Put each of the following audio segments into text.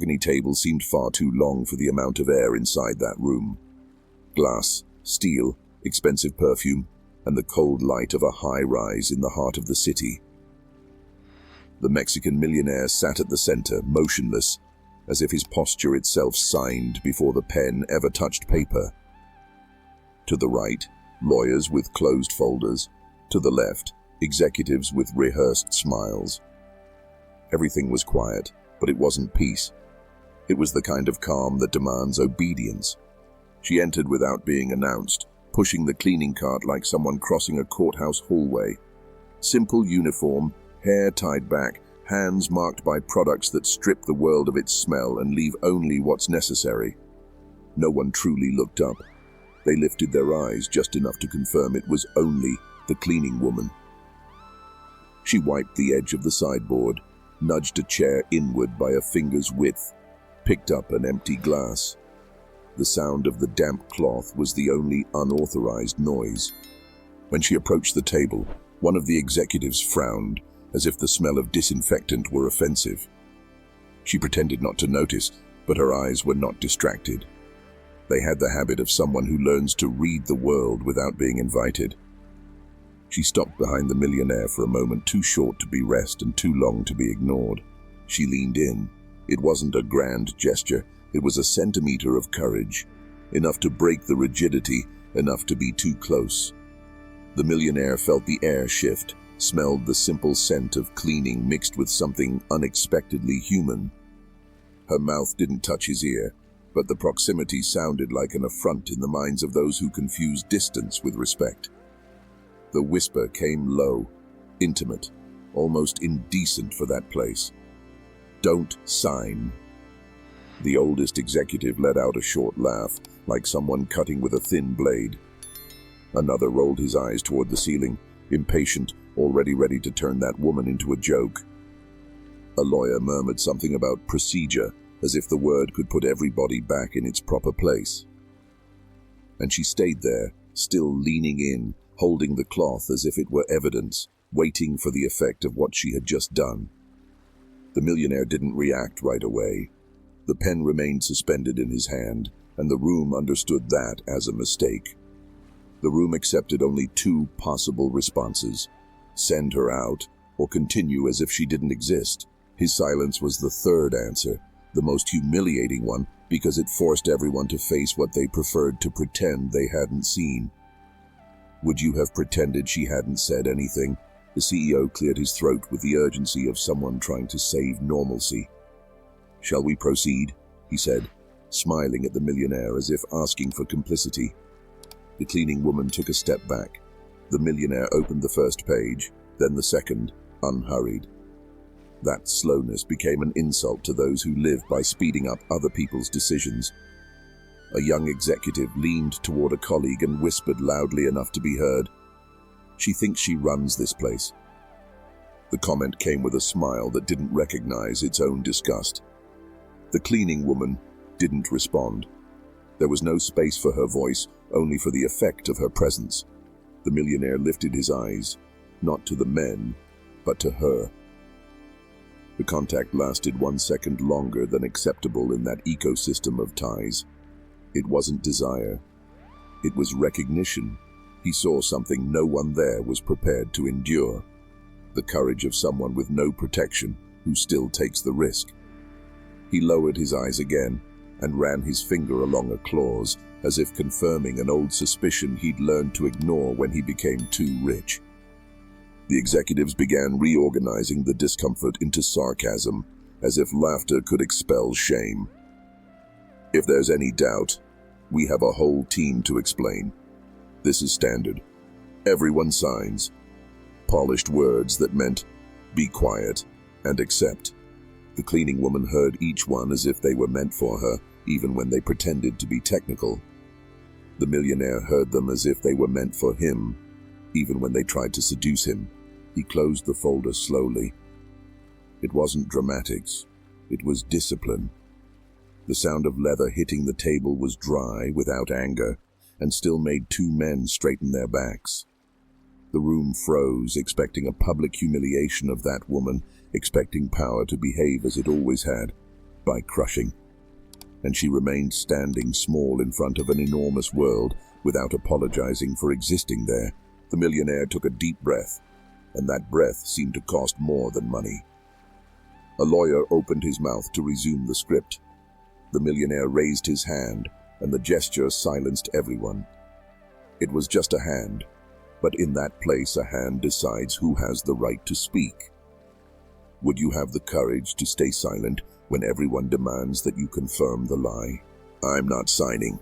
The table seemed far too long for the amount of air inside that room. Glass, steel, expensive perfume, and the cold light of a high-rise in the heart of the city. The Mexican millionaire sat at the center, motionless, as if his posture itself signed before the pen ever touched paper. To the right, lawyers with closed folders. To the left, executives with rehearsed smiles. Everything was quiet, but it wasn't peace. It was the kind of calm that demands obedience. She entered without being announced, pushing the cleaning cart like someone crossing a courthouse hallway. Simple uniform, hair tied back, hands marked by products that strip the world of its smell and leave only what's necessary. No one truly looked up. They lifted their eyes just enough to confirm it was only the cleaning woman. She wiped the edge of the sideboard, nudged a chair inward by a finger's width, picked up an empty glass. The sound of the damp cloth was the only unauthorized noise. When she approached the table, one of the executives frowned, as if the smell of disinfectant were offensive. She pretended not to notice, but her eyes were not distracted. They had the habit of someone who learns to read the world without being invited. She stopped behind the millionaire for a moment, too short to be rest and too long to be ignored. She leaned in. It wasn't a grand gesture. It was a centimeter of courage, enough to break the rigidity, enough to be too close. The millionaire felt the air shift, smelled the simple scent of cleaning mixed with something unexpectedly human. Her mouth didn't touch his ear, but the proximity sounded like an affront in the minds of those who confuse distance with respect. The whisper came low, intimate, almost indecent for that place. "Don't sign." The oldest executive let out a short laugh, like someone cutting with a thin blade. Another rolled his eyes toward the ceiling, impatient, already ready to turn that woman into a joke. A lawyer murmured something about procedure, as if the word could put everybody back in its proper place. And she stayed there, still leaning in, holding the cloth as if it were evidence, waiting for the effect of what she had just done. The millionaire didn't react right away. The pen remained suspended in his hand, and the room understood that as a mistake. The room accepted only two possible responses: send her out, or continue as if she didn't exist. His silence was the third answer, the most humiliating one, because it forced everyone to face what they preferred to pretend they hadn't seen. "Would you have pretended she hadn't said anything?" The CEO cleared his throat with the urgency of someone trying to save normalcy. "Shall we proceed?" he said, smiling at the millionaire as if asking for complicity. The cleaning woman took a step back. The millionaire opened the first page, then the second, unhurried. That slowness became an insult to those who live by speeding up other people's decisions. A young executive leaned toward a colleague and whispered loudly enough to be heard, "She thinks she runs this place." The comment came with a smile that didn't recognize its own disgust. The cleaning woman didn't respond. There was no space for her voice, only for the effect of her presence. The millionaire lifted his eyes, not to the men, but to her. The contact lasted 1 second longer than acceptable in that ecosystem of ties. It wasn't desire. It was recognition. He saw something no one there was prepared to endure. The courage of someone with no protection, who still takes the risk. He lowered his eyes again, and ran his finger along a clause, as if confirming an old suspicion he'd learned to ignore when he became too rich. The executives began reorganizing the discomfort into sarcasm, as if laughter could expel shame. "If there's any doubt, we have a whole team to explain. This is standard. Everyone signs." Polished words that meant, "Be quiet and accept." The cleaning woman heard each one as if they were meant for her, even when they pretended to be technical. The millionaire heard them as if they were meant for him, even when they tried to seduce him. He closed the folder slowly. It wasn't dramatics. It was discipline. The sound of leather hitting the table was dry, without anger, and still made two men straighten their backs. The room froze, expecting a public humiliation of that woman, expecting power to behave as it always had. by crushing. And she remained standing small in front of an enormous world without apologizing for existing there. The millionaire took a deep breath, and that breath seemed to cost more than money. A lawyer opened his mouth to resume the script. The millionaire raised his hand, and the gesture silenced everyone. It was just a hand, but in that place a hand decides who has the right to speak. Would you have the courage to stay silent when everyone demands that you confirm the lie? I'm not signing.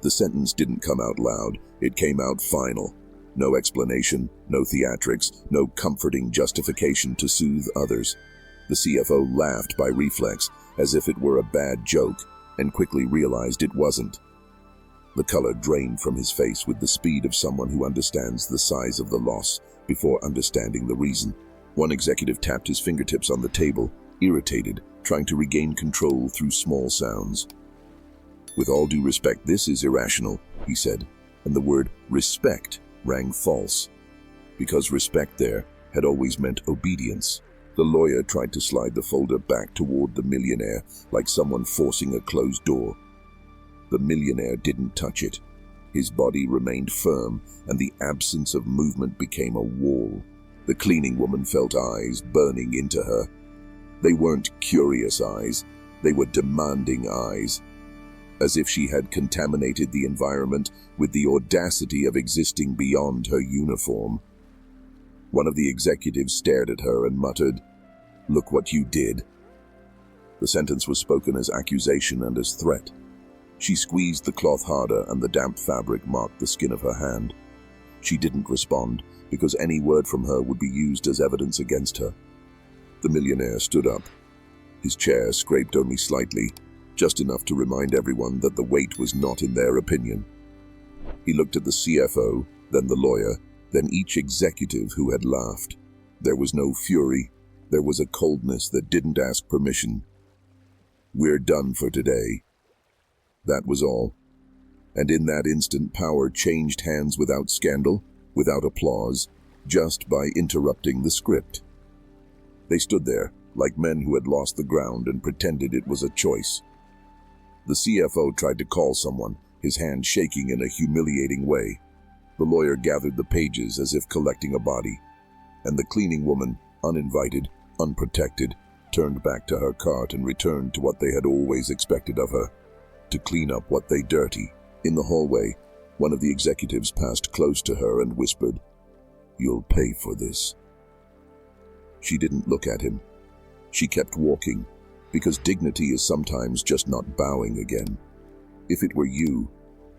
The sentence didn't come out loud, it came out final. No explanation, no theatrics, no comforting justification to soothe others. The CFO laughed by reflex, as if it were a bad joke, and quickly realized it wasn't. The color drained from his face with the speed of someone who understands the size of the loss before understanding the reason. One executive tapped his fingertips on the table, irritated, trying to regain control through small sounds. With all due respect, this is irrational, he said, and the word respect rang false, because respect there had always meant obedience. The lawyer tried to slide the folder back toward the millionaire, like someone forcing a closed door. The millionaire didn't touch it. His body remained firm, and the absence of movement became a wall. The cleaning woman felt eyes burning into her. They weren't curious eyes, they were demanding eyes, as if she had contaminated the environment with the audacity of existing beyond her uniform. One of the executives stared at her and muttered, "Look what you did." The sentence was spoken as accusation and as threat. She squeezed the cloth harder, and the damp fabric marked the skin of her hand. She didn't respond, because any word from her would be used as evidence against her. The millionaire stood up. His chair scraped only slightly, just enough to remind everyone that the weight was not in their opinion. He looked at the CFO, then the lawyer, then each executive who had laughed. There was no fury, there was a coldness that didn't ask permission. "We're done for today." That was all. And in that instant, power changed hands without scandal, without applause, just by interrupting the script. They stood there, like men who had lost the ground and pretended it was a choice. The CFO tried to call someone, his hand shaking in a humiliating way. The lawyer gathered the pages as if collecting a body, and the cleaning woman, uninvited, unprotected, turned back to her cart and returned to what they had always expected of her, to clean up what they dirty. In the hallway, one of the executives passed close to her and whispered, "You'll pay for this." She didn't look at him. She kept walking, because dignity is sometimes just not bowing again. If it were you,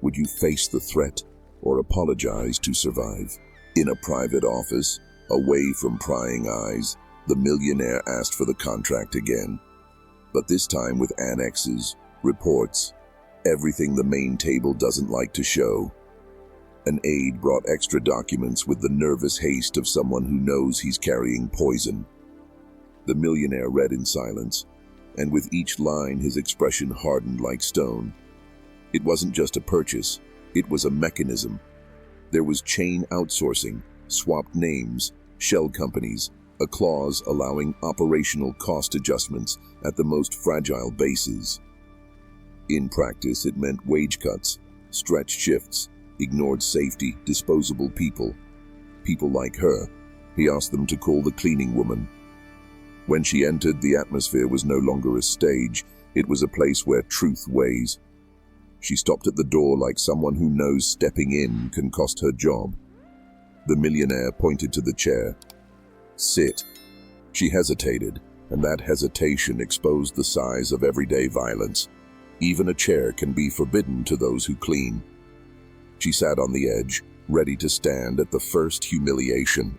would you face the threat or apologize to survive? In a private office, away from prying eyes, the millionaire asked for the contract again, but this time with annexes, reports, everything the main table doesn't like to show. An aide brought extra documents with the nervous haste of someone who knows he's carrying poison. The millionaire read in silence, and with each line his expression hardened like stone. It wasn't just a purchase, it was a mechanism. There was chain outsourcing, swapped names, shell companies, a clause allowing operational cost adjustments at the most fragile bases. In practice, it meant wage cuts, stretched shifts, ignored safety, disposable people. People like her. He asked them to call the cleaning woman. When she entered, the atmosphere was no longer a stage, it was a place where truth weighs. She stopped at the door like someone who knows stepping in can cost her job. The millionaire pointed to the chair. "Sit." She hesitated, and that hesitation exposed the size of everyday violence. Even a chair can be forbidden to those who clean. She sat on the edge, ready to stand at the first humiliation.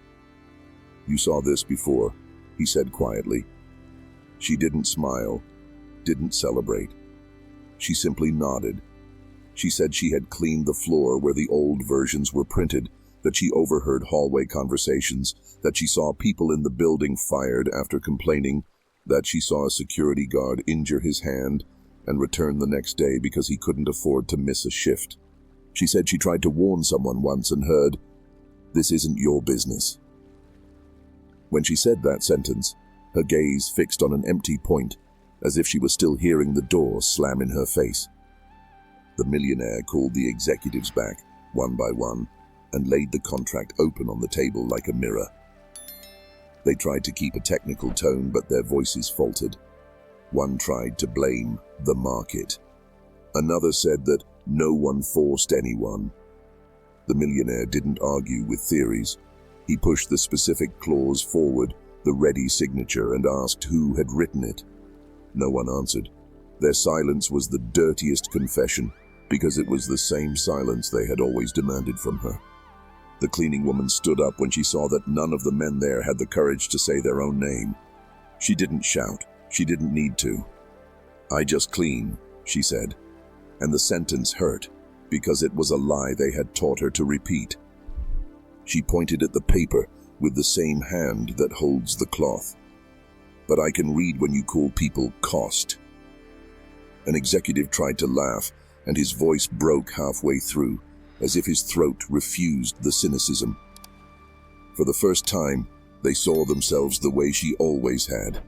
"You saw this before," he said quietly. She didn't smile, didn't celebrate. She simply nodded. She said she had cleaned the floor where the old versions were printed, that she overheard hallway conversations, that she saw people in the building fired after complaining, that she saw a security guard injure his hand and return the next day because he couldn't afford to miss a shift. She said she tried to warn someone once and heard, "This isn't your business." When she said that sentence, her gaze fixed on an empty point, as if she was still hearing the door slam in her face. The millionaire called the executives back, one by one, and laid the contract open on the table like a mirror. They tried to keep a technical tone, but their voices faltered. One tried to blame the market. Another said that no one forced anyone. The millionaire didn't argue with theories. He pushed the specific clause forward, the ready signature, and asked who had written it. No one answered. Their silence was the dirtiest confession, because it was the same silence they had always demanded from her. The cleaning woman stood up when she saw that none of the men there had the courage to say their own name. She didn't shout. She didn't need to. "I just clean," she said. And the sentence hurt, because it was a lie they had taught her to repeat. She pointed at the paper with the same hand that holds the cloth. "But I can read when you call people cost." An executive tried to laugh, and his voice broke halfway through, as if his throat refused the cynicism. For the first time, they saw themselves the way she always had.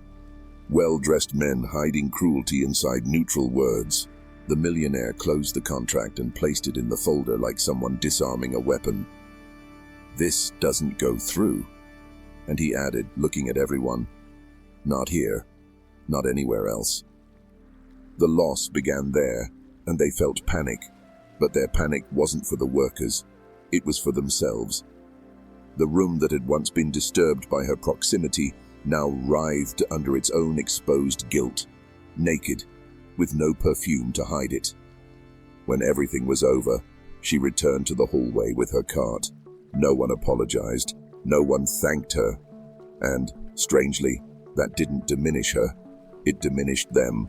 Well-dressed men hiding cruelty inside neutral words. The millionaire closed the contract and placed it in the folder like someone disarming a weapon. "This doesn't go through." And he added, looking at everyone, "Not here, not anywhere else." The loss began there, and they felt panic. But their panic wasn't for the workers. It was for themselves. The room that had once been disturbed by her proximity now writhed under its own exposed guilt, naked, with no perfume to hide it. When everything was over, she returned to the hallway with her cart. No one apologized. No one thanked her. And, strangely, that didn't diminish her. It diminished them.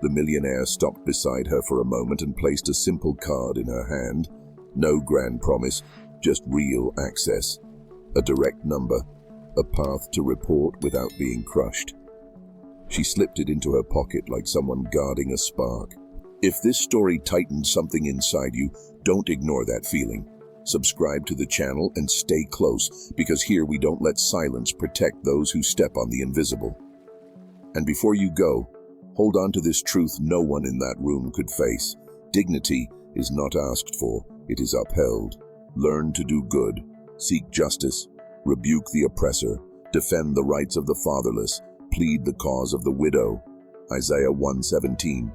The millionaire stopped beside her for a moment and placed a simple card in her hand. No grand promise, just real access. A direct number, a path to report without being crushed. She slipped it into her pocket like someone guarding a spark. If this story tightened something inside you, don't ignore that feeling. Subscribe to the channel and stay close, because here we don't let silence protect those who step on the invisible. And before you go, hold on to this truth no one in that room could face. Dignity is not asked for, it is upheld. Learn to do good, seek justice, rebuke the oppressor, defend the rights of the fatherless, plead the cause of the widow. Isaiah 1:17.